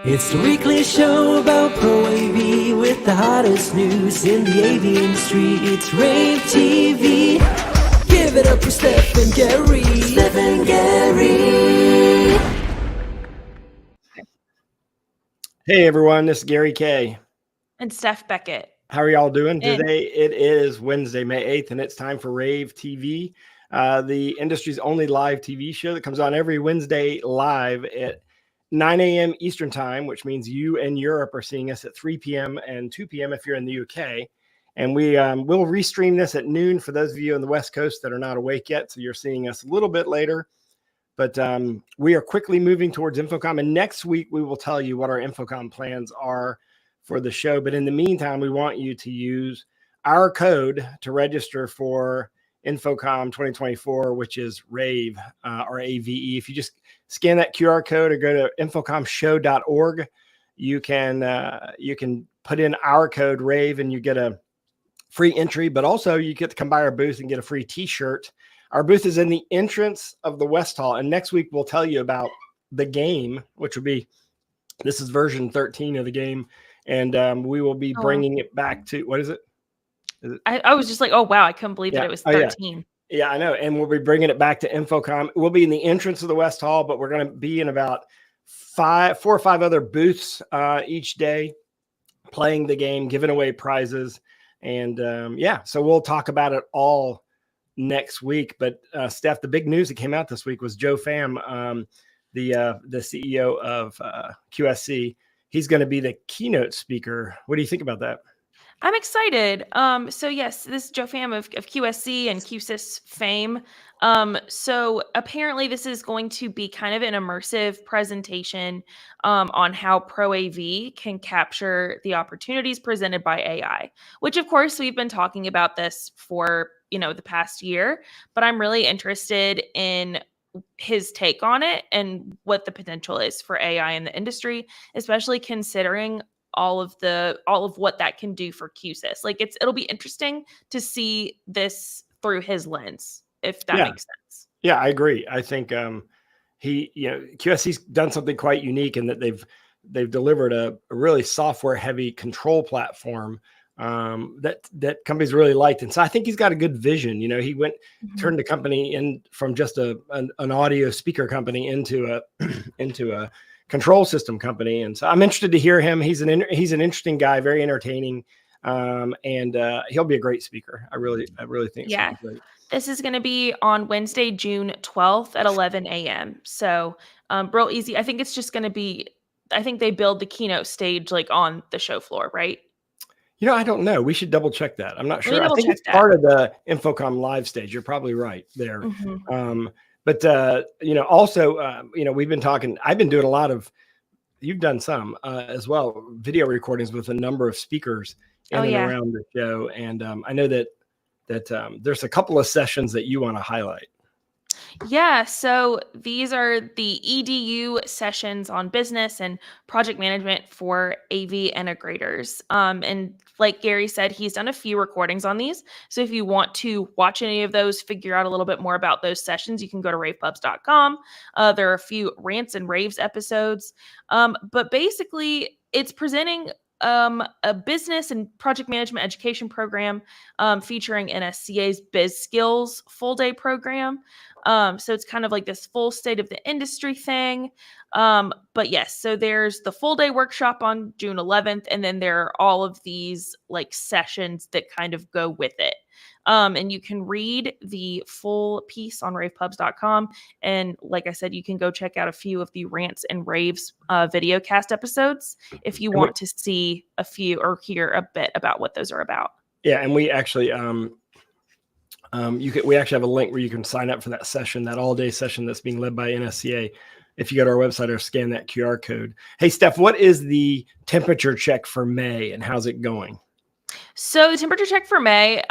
It's the weekly show about rAVe with the hottest news in the AV industry. It's rAVe TV. Give it up for Steph and Gary. Steph and Gary. Hey everyone, this is Gary K. And Steph Beckett. How are y'all doing today? It is Wednesday, May 8th, and it's time for rAVe TV, the industry's only live TV show that comes on every Wednesday live at 9 a.m. Eastern time, which means you in Europe are seeing us at 3 p.m. and 2 p.m. if you're in the UK. And we will restream this at noon for those of you on the West Coast that are not awake yet. So you're seeing us a little bit later. But we are quickly moving towards InfoComm. And next week, we will tell you what our InfoComm plans are for the show. But in the meantime, we want you to use our code to register for InfoComm 2024, which is rAVe, or AVE. If you just scan that QR code or go to infocommshow.org, you can put in our code rAVE and you get a free entry, but also you get to come by our booth and get a free t-shirt. Our booth is in the entrance of the West Hall. And next week we'll tell you about the game, which will be, this is version 13 of the game. And we will be bringing it back to, what is it? I was just like, oh, wow. I couldn't believe that it was 13. Yeah, I know. And we'll be bringing it back to InfoComm. We'll be in the entrance of the West Hall, but we're going to be in about 4 or 5 other booths each day, playing the game, giving away prizes. And so we'll talk about it all next week. But Steph, the big news that came out this week was Joe Pham, the CEO of QSC. He's going to be the keynote speaker. What do you think about that? I'm excited. So yes, this is Joe Pham of QSC and QSys fame. So apparently this is going to be kind of an immersive presentation on how rAVe can capture the opportunities presented by AI, which of course we've been talking about this for, the past year, but I'm really interested in his take on it and what the potential is for AI in the industry, especially considering all of what that can do for QSys. Like it'll be interesting to see this through his lens, if that makes sense. Yeah, I agree. I think QSC's done something quite unique in that they've delivered a really software heavy control platform that companies really liked. And so I think he's got a good vision. He turned the company in from just an audio speaker company into a control system company. And so I'm interested to hear him. He's an interesting guy, very entertaining. And he'll be a great speaker. I really think. Yeah. This is going to be on Wednesday, June 12th at 11 a.m. So real easy. I think it's just going to be, I think they build the keynote stage like on the show floor, right? I don't know. We should double check that. I'm not sure. I think it's part of the InfoComm live stage. You're probably right there. Mm-hmm. But also, we've been talking, I've been doing a lot of, you've done some as well, video recordings with a number of speakers in and around the show. And I know that there's a couple of sessions that you want to highlight. Yeah, so these are the EDU sessions on business and project management for AV integrators. And like Gary said, he's done a few recordings on these. So if you want to watch any of those, figure out a little bit more about those sessions, you can go to ravepubs.com. There are a few rants and raves episodes. But basically, it's presenting a business and project management education program featuring NSCA's Biz Skills full day program. So it's kind of like this full state of the industry thing. But yes, so there's the full day workshop on June 11th, and then there are all of these like sessions that kind of go with it. And you can read the full piece on ravepubs.com. And like I said, you can go check out a few of the rants and raves video cast episodes if you want to see a few or hear a bit about what those are about. Yeah, and we actually we actually have a link where you can sign up for that session, that all-day session that's being led by NSCA. If you go to our website or scan that QR code. Hey, Steph, what is the temperature check for May and how's it going? So the temperature check for May,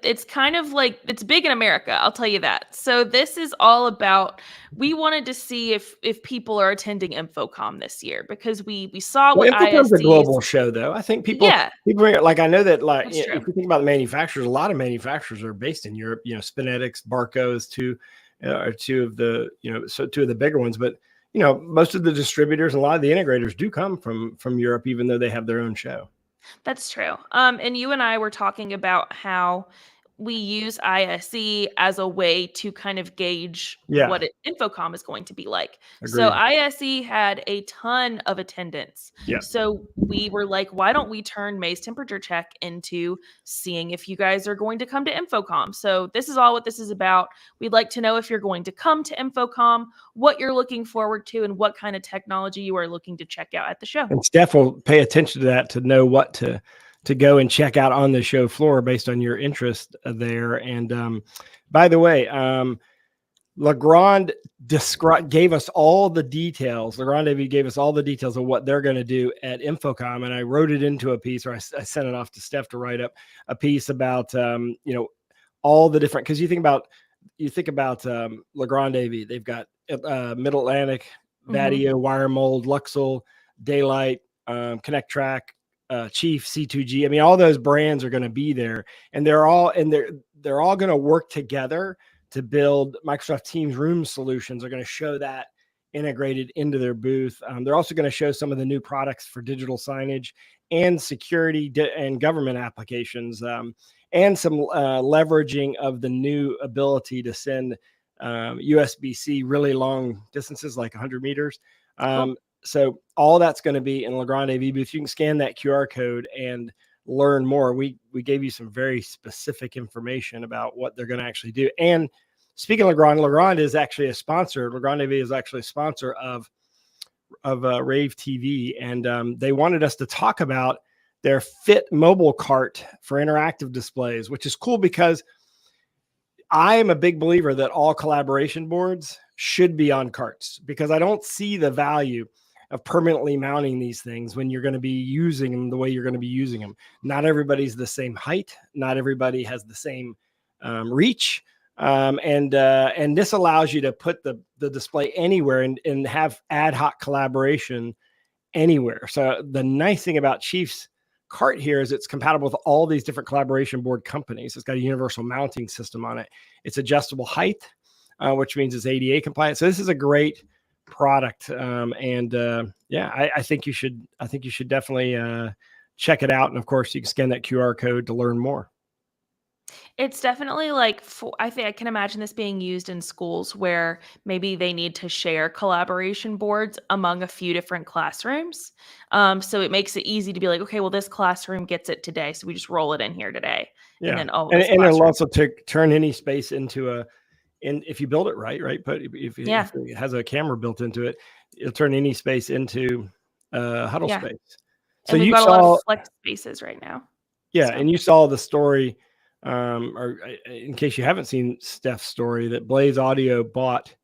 it's kind of like, it's big in America, I'll tell you that. So this is all about, we wanted to see if people are attending InfoComm this year because we saw what InfoComm's a global show though. I think people like, I know that like, if you think about the manufacturers, a lot of manufacturers are based in Europe, Spinetics, Barco is two of the, two of the bigger ones, but most of the distributors and a lot of the integrators do come from Europe, even though they have their own show. That's true. And you and I were talking about how we use ISE as a way to kind of gauge Yeah, what Infocom is going to be like. So agreed. ISE had a ton of attendance. Yeah. So we were like, why don't we turn May's temperature check into seeing if you guys are going to come to Infocom? So this is all what this is about. We'd like to know if you're going to come to Infocom, what you're looking forward to, and what kind of technology you are looking to check out at the show. And Steph will pay attention to that to know what to go and check out on the show floor based on your interest there. And by the way, Legrand gave us all the details. rAVe gave us all the details of what they're going to do at Infocom, and I wrote it into a piece, or I sent it off to Steph to write up a piece about all the different, because you think about rAVe, they've got Mid Atlantic, Vadio, Wire Mold, Luxel, Daylight, Connect Track, Chief, C2G. I mean, all those brands are going to be there, and they're all going to work together to build Microsoft Teams Room solutions. Are going to show that integrated into their booth. They're also going to show some of the new products for digital signage and security and government applications, and some leveraging of the new ability to send USB-C really long distances, like 100 meters. Cool. So all that's going to be in rAVe booth. You can scan that QR code and learn more. We gave you some very specific information about what they're going to actually do. And speaking of Legrand is actually a sponsor. rAVe is actually a sponsor of rAVe TV, and they wanted us to talk about their Fit mobile cart for interactive displays, which is cool because I am a big believer that all collaboration boards should be on carts, because I don't see the value of permanently mounting these things when you're going to be using them the way you're going to be using them. Not everybody's the same height. Not everybody has the same reach. And this allows you to put the display anywhere and have ad hoc collaboration anywhere. So the nice thing about Chief's cart here is it's compatible with all these different collaboration board companies. It's got a universal mounting system on it. It's adjustable height, which means it's ADA compliant. So this is a great product. I think you should definitely check it out. And of course, you can scan that QR code to learn more. It's definitely like, I think I can imagine this being used in schools where maybe they need to share collaboration boards among a few different classrooms. So it makes it easy to be like, okay, well, this classroom gets it today, so we just roll it in here today. Yeah. And then, and it'll also turn any space into if you build it right, but if it has a camera built into it, it'll turn any space into huddle space. So and we've got a lot of flex spaces right now. Yeah. So. And you saw the story, or in case you haven't seen Steph's story, that Blaze Audio bought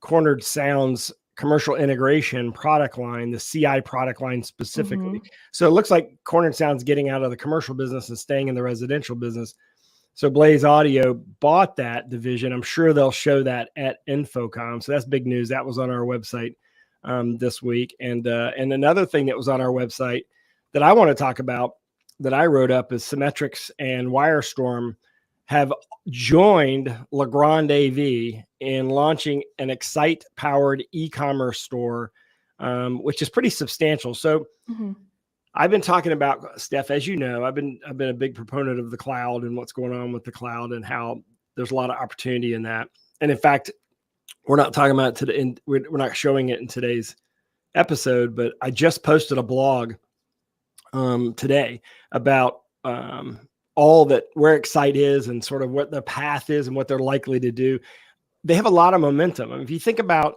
Cornered Sound's commercial integration product line, the CI product line specifically. So it looks like Cornered Sound's getting out of the commercial business and staying in the residential business. So Blaze Audio bought that division. I'm sure they'll show that at Infocom. So that's big news. That was on our website this week. And another thing that was on our website that I want to talk about that I wrote up is Symmetrix and Wirestorm have joined rAVe in launching an Excite-powered e-commerce store, which is pretty substantial. So I've been talking about, Steph, as you know, I've been a big proponent of the cloud and what's going on with the cloud and how there's a lot of opportunity in that. And in fact, we're not talking about it today, and we're not showing it in today's episode, but I just posted a blog today about all that, where Excite is and sort of what the path is and what they're likely to do. They have a lot of momentum. I mean, if you think about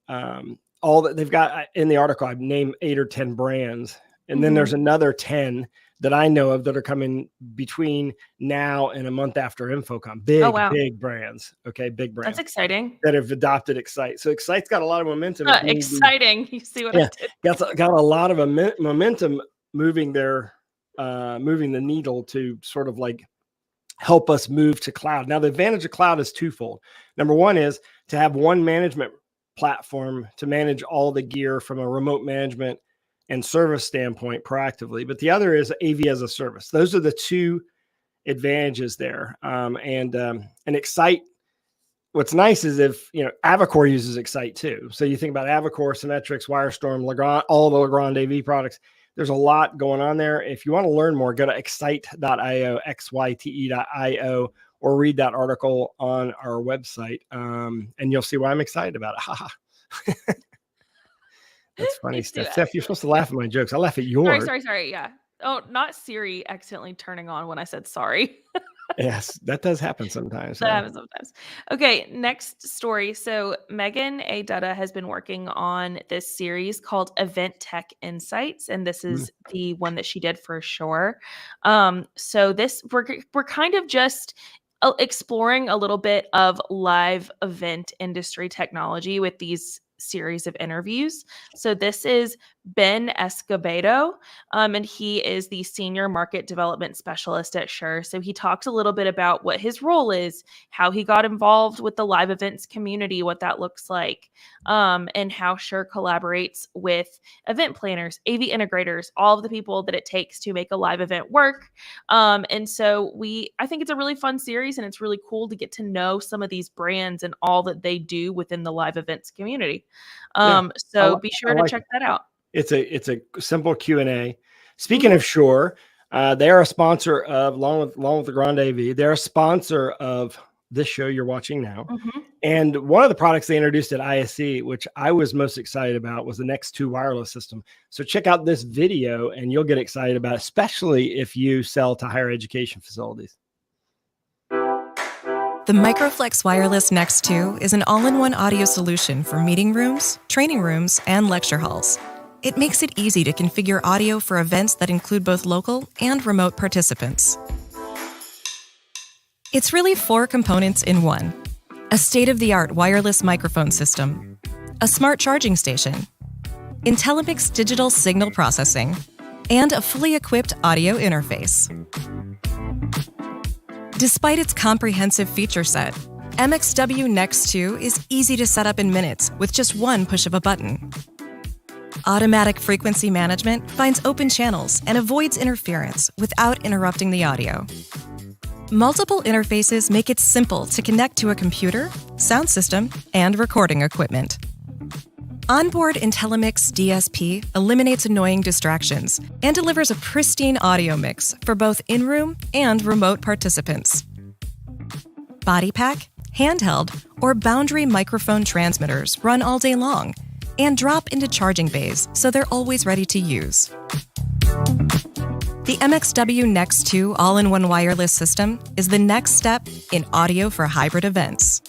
all that they've got in the article, I've named 8 or 10 brands. And then there's another 10 that I know of that are coming between now and a month after Infocom. Big brands. Okay, big brands. That's exciting. That have adopted Excite. So Excite's got a lot of momentum. Exciting. You see what I did? Got a lot of momentum moving the needle to sort of like help us move to cloud. Now, the advantage of cloud is twofold. Number one is to have one management platform to manage all the gear from a remote management and service standpoint proactively. But the other is AV as a service. Those are the two advantages there. And Excite what's nice is if, Avacor uses Excite too. So you think about Avacor, Symmetrix, Wirestorm, Legrand, all the Legrand AV products. There's a lot going on there. If you want to learn more, go to excite.io, xyte.io, or read that article on our website. And you'll see why I'm excited about it. Haha. That's funny stuff. Steph, you're supposed to laugh at my jokes. I laugh at yours. Sorry. Yeah. Oh, not Siri accidentally turning on when I said sorry. Yes, that does happen sometimes. That happens sometimes. Okay, next story. So Megan A. Dutta has been working on this series called Event Tech Insights, and this is the one that she did for sure. So this we're kind of just exploring a little bit of live event industry technology with these series of interviews. So this is Ben Escobedo, and he is the senior market development specialist at Shure. So he talks a little bit about what his role is, how he got involved with the live events community, what that looks like, and how Shure collaborates with event planners, AV integrators, all of the people that it takes to make a live event work. And so I think it's a really fun series, and it's really cool to get to know some of these brands and all that they do within the live events community. So be sure to check that out. It's a simple Q&A. Speaking of Shure, they are a sponsor of, along with the Grand AV, they're a sponsor of this show you're watching now. And one of the products they introduced at ISE, which I was most excited about, was the Next2 wireless system. So check out this video and you'll get excited about it, especially if you sell to higher education facilities. The Microflex Wireless Next2 is an all-in-one audio solution for meeting rooms, training rooms, and lecture halls. It makes it easy to configure audio for events that include both local and remote participants. It's really 4 components in one: a state-of-the-art wireless microphone system, a smart charging station, IntelliMix digital signal processing, and a fully equipped audio interface. Despite its comprehensive feature set, MXW Next2 is easy to set up in minutes with just one push of a button. Automatic frequency management finds open channels and avoids interference without interrupting the audio. Multiple interfaces make it simple to connect to a computer, sound system, and recording equipment. Onboard IntelliMix DSP eliminates annoying distractions and delivers a pristine audio mix for both in-room and remote participants. Body pack, handheld, or boundary microphone transmitters run all day long and drop into charging bays so they're always ready to use. The MXW Next2 all-in-one wireless system is the next step in audio for hybrid events.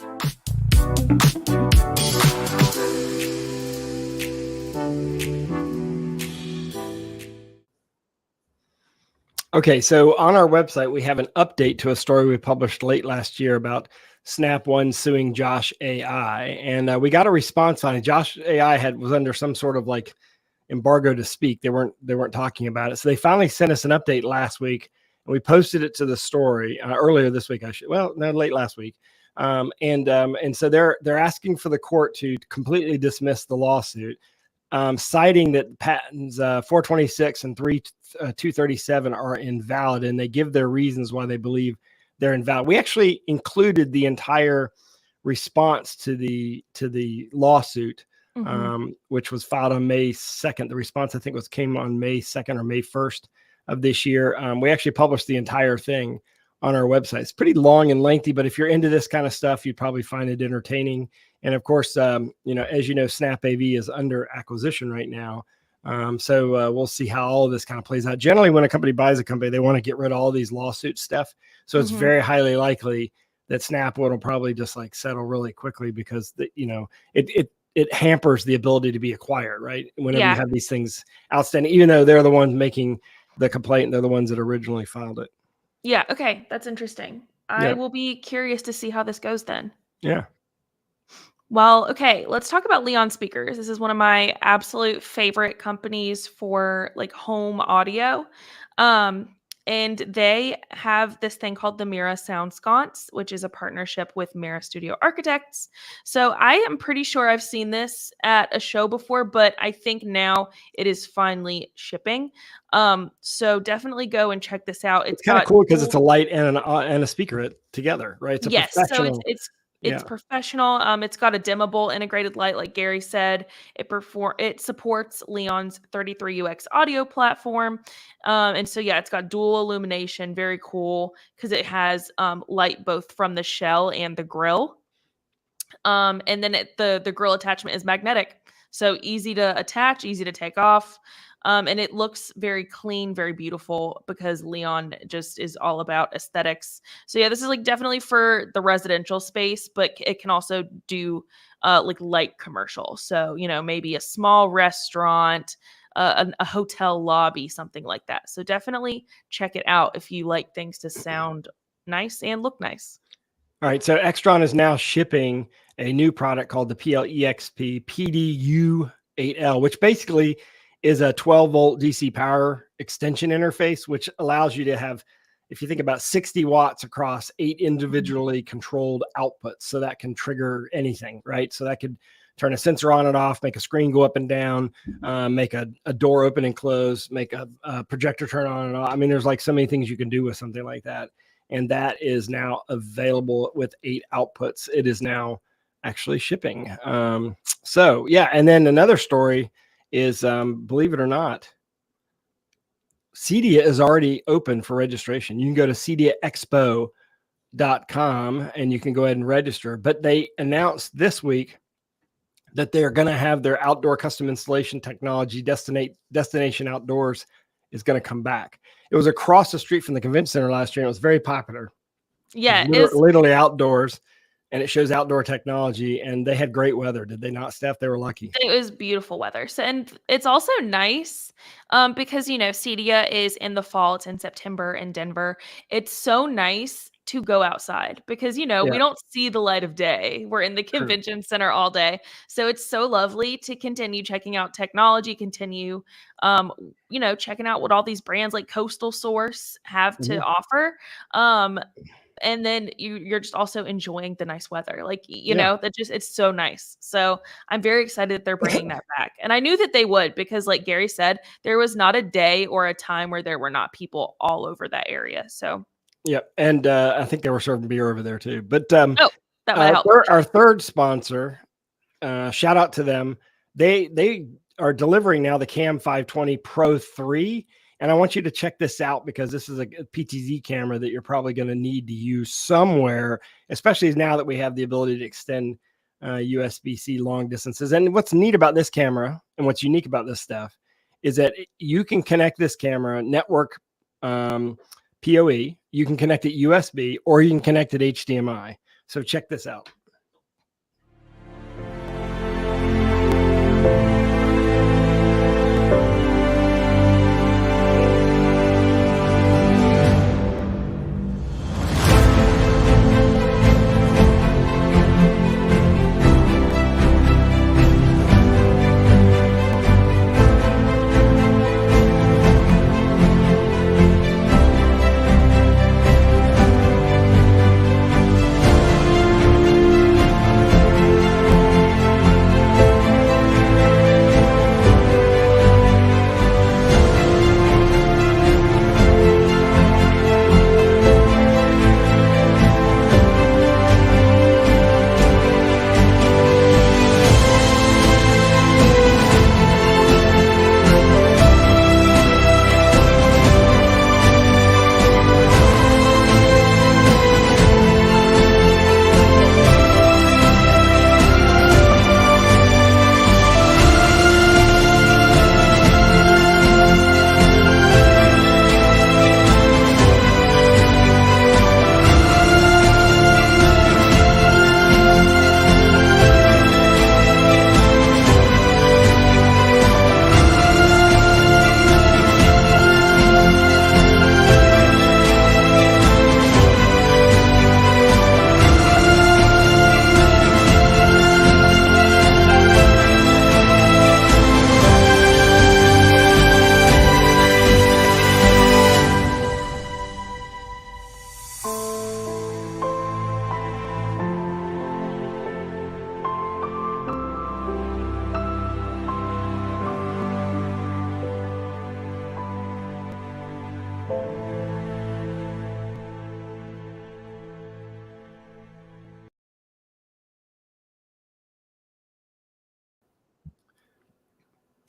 Okay, so on our website, we have an update to a story we published late last year about Snap One suing Josh AI, and we got a response on it. Josh AI was under some sort of like embargo to speak. They weren't talking about it, so they finally sent us an update last week, and we posted it to the story earlier this week. Late last week, and so they're asking for the court to completely dismiss the lawsuit, citing that patents 426 and 237 are invalid, and they give their reasons why they believe they're invalid. We actually included the entire response to the lawsuit, which was filed on May 2nd. The response, I think, came on May 2nd or May 1st of this year. We actually published the entire thing on our website. It's pretty long and lengthy, but if you're into this kind of stuff, you'd probably find it entertaining. And of course, as you know, Snap AV is under acquisition right now. So we'll see how all of this kind of plays out. Generally, when a company buys a company, they want to get rid of all these lawsuit stuff. So it's very highly likely that Snap will probably just like settle really quickly, because it hampers the ability to be acquired, right? Whenever you have these things outstanding, even though they're the ones making the complaint, they're the ones that originally filed it. Yeah. Okay. That's interesting. I will be curious to see how this goes then. Yeah. Well, okay, let's talk about Leon Speakers. This is one of my absolute favorite companies for like home audio. And they have this thing called the Mira Sound Sconce, which is a partnership with Mira Studio Architects. So I am pretty sure I've seen this at a show before, but I think now it is finally shipping. So definitely go and check this out. It's kind of cool because it's a light and a speaker together, right? It's a yes, so It's Yeah. professional. It's got a dimmable integrated light, like Gary said. It supports Leon's 33UX audio platform, and so yeah, it's got dual illumination. Very cool because it has light both from the shell and the grill. And then the grill attachment is magnetic, so easy to attach, easy to take off. And it looks very clean, very beautiful because Leon just is all about aesthetics. So yeah, this is like definitely for the residential space, but it can also do like light commercial. So maybe a small restaurant, a hotel lobby, something like that. So definitely check it out if you like things to sound nice and look nice. All right. So Extron is now shipping a new product called the PLEXP PDU8L, which basically is a 12-volt DC power extension interface, which allows you to have, if you think about 60 watts across 8 individually controlled outputs. So that can trigger anything, right? So that could turn a sensor on and off, make a screen go up and down, make a door open and close, make a projector turn on and off. I mean, there's like so many things you can do with something like that. And that is now available with 8 outputs. It is now actually shipping. So yeah. And then another story is, believe it or not, CEDIA is already open for registration. You can go to CEDIAExpo.com and you can go ahead and register. But they announced this week that they're going to have their outdoor custom installation technology, Destination Outdoors, is going to come back. It was across the street from the convention center last year. And it was very popular. Yeah, It was literally outdoors, and it shows outdoor technology, and they had great weather. Did they not, Steph? They were lucky. it was beautiful weather. So, and it's also nice because CEDIA is in the fall. It's in September in Denver. It's so nice to go outside because we don't see the light of day. We're in the convention center all day, so it's so lovely to continue checking out technology. Continue, checking out what all these brands like Coastal Source have to offer. And then you're just also enjoying the nice weather. Like, it's so nice. So I'm very excited that they're bringing that back. And I knew that they would, because like Gary said, there was not a day or a time where there were not people all over that area. So. Yeah. And I think they were serving beer over there too. But that might help. Our third sponsor, shout out to them. They are delivering now the Cam 520 Pro 3. And I want you to check this out because this is a PTZ camera that you're probably going to need to use somewhere, especially now that we have the ability to extend USB-C long distances. And what's neat about this camera and what's unique about this stuff is that you can connect this camera network PoE, you can connect it USB, or you can connect it HDMI. So check this out.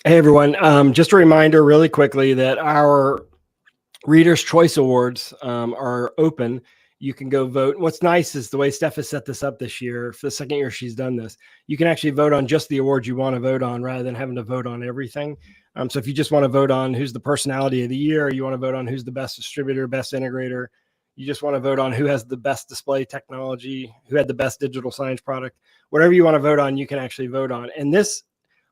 Hey, everyone. Just a reminder really quickly that our Reader's Choice Awards are open. You can go vote. What's nice is the way Steph has set this up this year, for the second year she's done this, you can actually vote on just the awards you want to vote on rather than having to vote on everything. So if you just want to vote on who's the personality of the year, you want to vote on who's the best distributor, best integrator, you just want to vote on who has the best display technology, who had the best digital signage product, whatever you want to vote on, you can actually vote on. And this,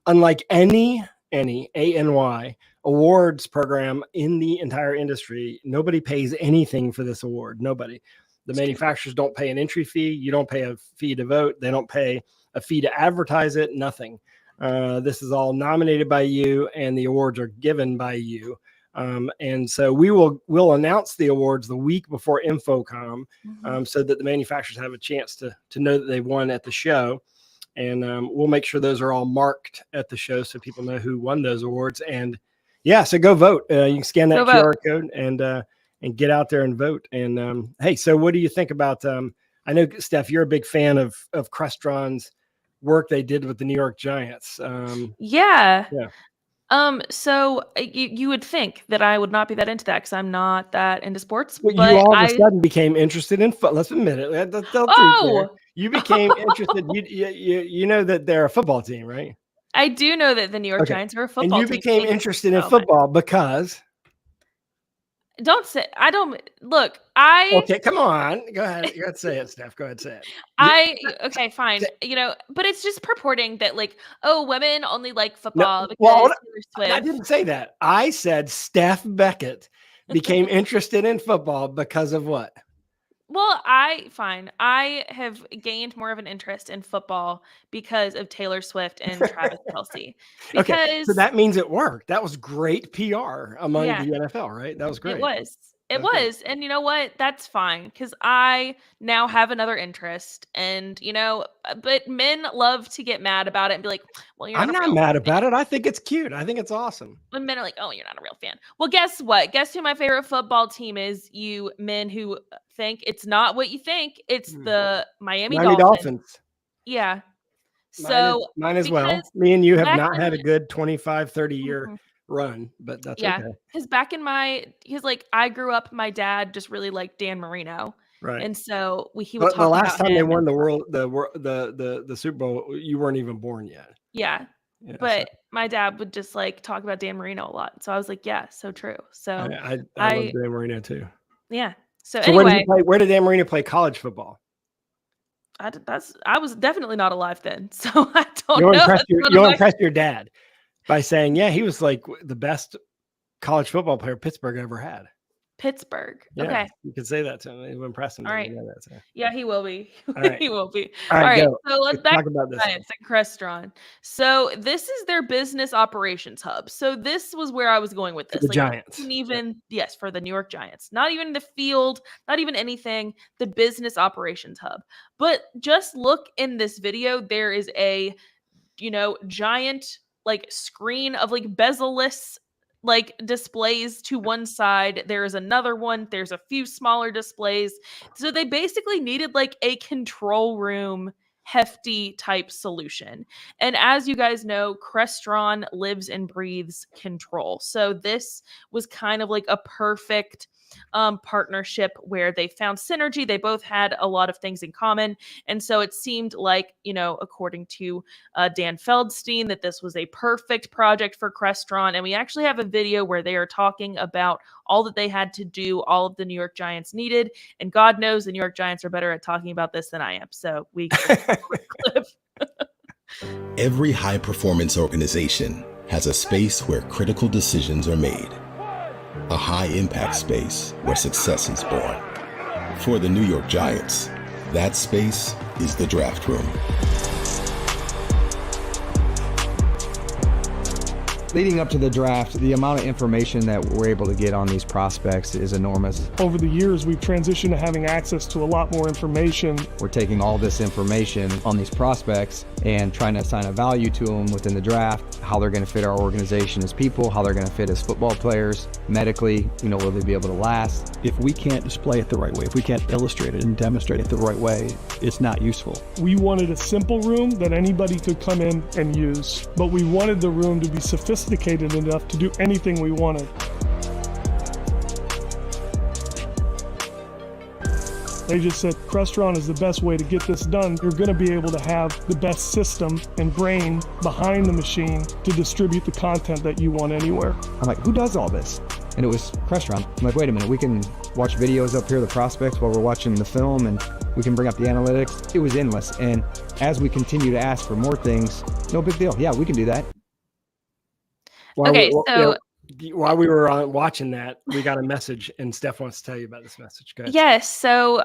unlike any ANY awards program in the entire industry, nobody pays anything for this award. Nobody. The manufacturers don't pay an entry fee. You don't pay a fee to vote. They don't pay a fee to advertise it. Nothing. This is all nominated by you, and the awards are given by you. And so we'll announce the awards the week before InfoComm, so that the manufacturers have a chance to know that they won at the show. And we'll make sure those are all marked at the show so people know who won those awards. And yeah, so go vote. You can scan that QR code and get out there and vote. And hey, so what do you think about? I know, Steph, you're a big fan of Crestron's work they did with the New York Giants. Yeah. So you would think that I would not be that into that because I'm not that into sports. Well, but you all of a sudden became interested in football. Let's admit it. You became interested. You know that they're a football team, right? I do know that the New York Giants are a football team. And you became interested in football because. Okay, come on. Go ahead. You got to say it, Steph. Go ahead, say it. Okay, fine. But it's just purporting that women only like football because Taylor Swift. I didn't say that. I said Steph Beckett became interested in football because of what? Well, I have gained more of an interest in football because of Taylor Swift and Travis Kelce. Okay, so that means it worked. That was great PR among the NFL, right? That was great. It was. And you know what? That's fine because I now have another interest. And, but men love to get mad about it and be like, well, I'm not mad about it. I think it's cute. I think it's awesome. When men are like, oh, you're not a real fan. Well, guess what? Guess who my favorite football team is? You men who think it's not what you think. It's the Miami Dolphins. Yeah. So mine as well. Me and you have not had a good 25, 30 year run, but that's okay. Because I grew up, my dad just really liked Dan Marino. Right. And so he would talk about the last time they won the Super Bowl, you weren't even born yet. Yeah. But my dad would just talk about Dan Marino a lot. So I was like, yeah, so true. So I love Dan Marino too. Yeah. So anyway, where did Dan Marino play college football? I was definitely not alive then. So I don't know. You'll impress your dad by saying, yeah, he was like the best college football player Pittsburgh ever had. Pittsburgh. Yeah, okay. You could say that to him. It will impress him. All right. Yeah, he will be. Right. He will be. All right. So let's talk about this. At Crestron. So this is their business operations hub. So this was where I was going with this. The Giants. Yes, for the New York Giants. Not even the field, not even anything. The business operations hub. But just look in this video. There is a, giant screen of bezel-less displays to one side. There is another one. There's a few smaller displays. So they basically needed a control room hefty type solution. And as you guys know, Crestron lives and breathes control. So this was kind of a perfect partnership where they found synergy. They both had a lot of things in common. And so it seemed according to Dan Feldstein, that this was a perfect project for Crestron. And we actually have a video where they are talking about all that they had to do, all of the New York Giants needed. And God knows the New York Giants are better at talking about this than I am. So we can quick clip. Every high-performance organization has a space where critical decisions are made. A high-impact space where success is born. For the New York Giants, that space is the draft room. Leading up to the draft, the amount of information that we're able to get on these prospects is enormous. Over the years, we've transitioned to having access to a lot more information. We're taking all this information on these prospects and trying to assign a value to them within the draft, how they're going to fit our organization as people, how they're going to fit as football players, medically, will they be able to last? If we can't display it the right way, if we can't illustrate it and demonstrate it the right way, it's not useful. We wanted a simple room that anybody could come in and use, but we wanted the room to be sophisticated enough to do anything we wanted. They just said, Crestron is the best way to get this done. You're going to be able to have the best system and brain behind the machine to distribute the content that you want anywhere. I'm like, who does all this? And it was Crestron. I'm like, wait a minute, we can watch videos up here of the prospects while we're watching the film, and we can bring up the analytics. It was endless. And as we continue to ask for more things, no big deal. Yeah, we can do that. While we were watching that, we got a message, and Steph wants to tell you about this message. Go ahead. Yes. So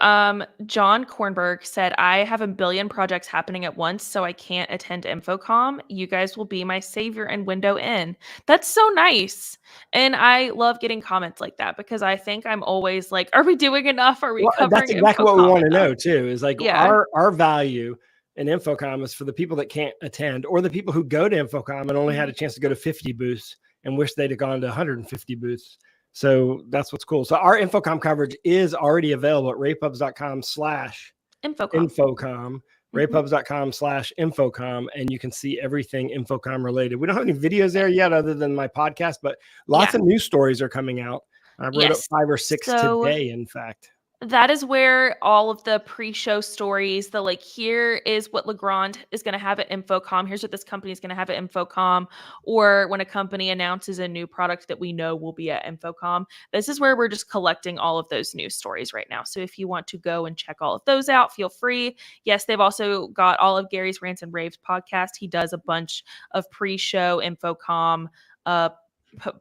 John Kornberg said, I have a billion projects happening at once, so I can't attend InfoComm. You guys will be my savior and window in. That's so nice. And I love getting comments like that, because I think I'm always like, are we doing enough? Are we covering That's exactly what we want to know too, is like Yeah. our value in InfoComm is for the people that can't attend, or the people who go to InfoComm and only had a chance to go to 50 booths and wish they'd have gone to 150 booths. So that's what's cool. So our InfoComm coverage is already available at ravepubs.com/infocom, ravepubs.com/infocom, and you can see everything InfoComm related. We don't have any videos there yet other than my podcast, but lots of news stories are coming out. I wrote up 5 or 6 today, in fact. That is where all of the pre-show stories, here is what Legrand is going to have at InfoComm. Here's what this company is going to have at InfoComm. Or when a company announces a new product that we know will be at InfoComm. This is where we're just collecting all of those news stories right now. So if you want to go and check all of those out, feel free. Yes, they've also got all of Gary's Rants and Raves podcast. He does a bunch of pre-show InfoComm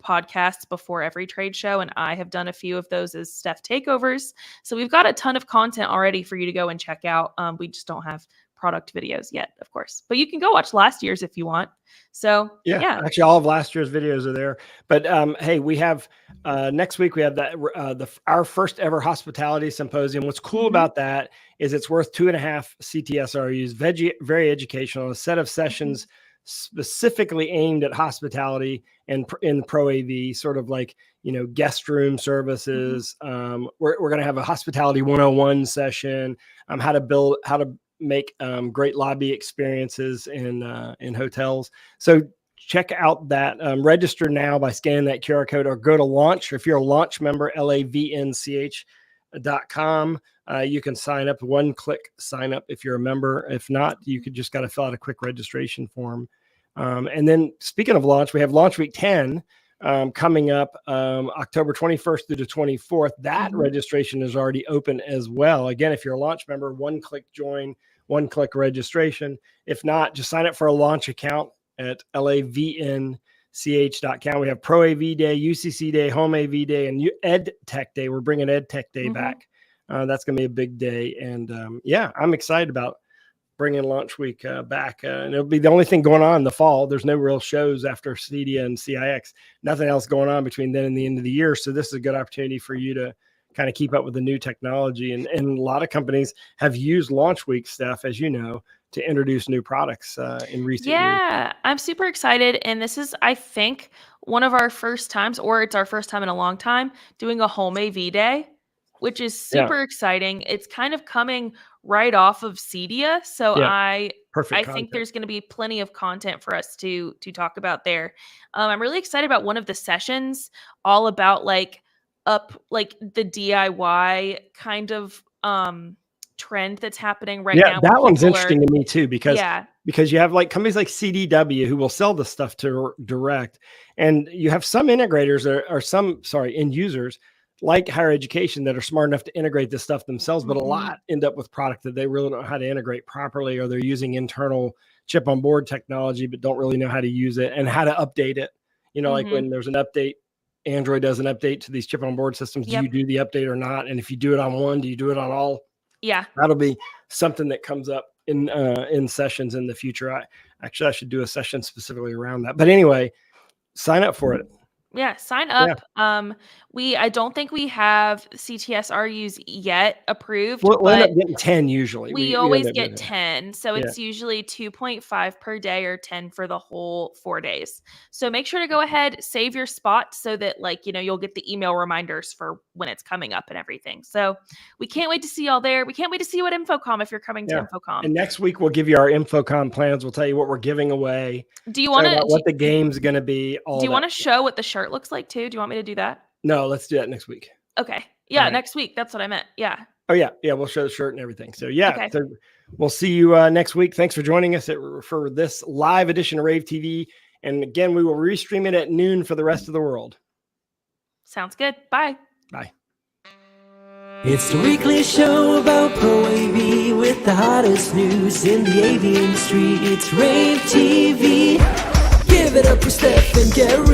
podcasts before every trade show, and I have done a few of those as Steph takeovers. So we've got a ton of content already for you to go and check out. We just don't have product videos yet, of course, but you can go watch last year's if you want. So yeah. Actually, all of last year's videos are there. But hey, we have next week we have that our first ever hospitality symposium. What's cool about that is it's worth 2.5 CTSRUs, very educational, a set of sessions specifically aimed at hospitality and in ProAV, sort of like, guest room services. We're going to have a hospitality 101 session, how to make great lobby experiences in hotels. So check out that. Register now by scanning that QR code, or go to launch. If you're a launch member, lavnch.com. You can sign up, one-click sign up if you're a member. If not, you could just got to fill out a quick registration form. And then speaking of launch, we have Launch Week 10 coming up October 21st through the 24th. That registration is already open as well. Again, if you're a launch member, one-click join, one-click registration. If not, just sign up for a launch account at lavnch.com. We have Pro AV Day, UCC Day, Home AV Day, and Ed Tech Day. We're bringing Ed Tech Day back. That's going to be a big day. And I'm excited about bringing Launch Week back. And it'll be the only thing going on in the fall. There's no real shows after CEDIA and CIX. Nothing else going on between then and the end of the year. So this is a good opportunity for you to kind of keep up with the new technology. And a lot of companies have used Launch Week stuff, as you know, to introduce new products in recent years. Yeah, I'm super excited. And this is, I think, one of our first times, or it's our first time in a long time, doing a Home AV Day, which is super exciting. It's kind of coming right off of CEDIA. So I think there's going to be plenty of content for us to talk about there. I'm really excited about one of the sessions, all about the DIY kind of trend that's happening right now. Yeah, that one's interesting to me too, because you have companies like CDW who will sell the stuff to direct, and you have some integrators or end users like higher education that are smart enough to integrate this stuff themselves, but a lot end up with product that they really don't know how to integrate properly, or they're using internal chip on board technology, but don't really know how to use it and how to update it. Like when there's an update, Android does an update to these chip on board systems. Do you do the update or not? And if you do it on one, do you do it on all? Yeah. That'll be something that comes up in sessions in the future. I should do a session specifically around that. But anyway, Sign up for it. Yeah, sign up. I don't think we have CTSRUs yet approved, We'll end but up getting 10 usually. we end always up get getting 10. So it's usually 2.5 per day or 10 for the whole 4 days. So make sure to go ahead, save your spot so that you'll get the email reminders for when it's coming up and everything. So we can't wait to see y'all there. We can't wait to see you at InfoComm if you're coming to InfoComm. And next week we'll give you our InfoComm plans. We'll tell you what we're giving away. Do you want to what the game's going to be? Do you want to show what the shirt looks like too? Do you want me to do that? No, let's do that next week. Okay. Yeah, right. Next week. That's what I meant. Yeah. Oh yeah. We'll show the shirt and everything. So Okay. So we'll see you next week. Thanks for joining us for this live edition of rAVe TV. And again, we will restream it at noon for the rest of the world. Sounds good. Bye. Bye. It's the weekly show about Pro AV with the hottest news in the AV industry. It's rAVe TV. Give it up for Steph and Gary.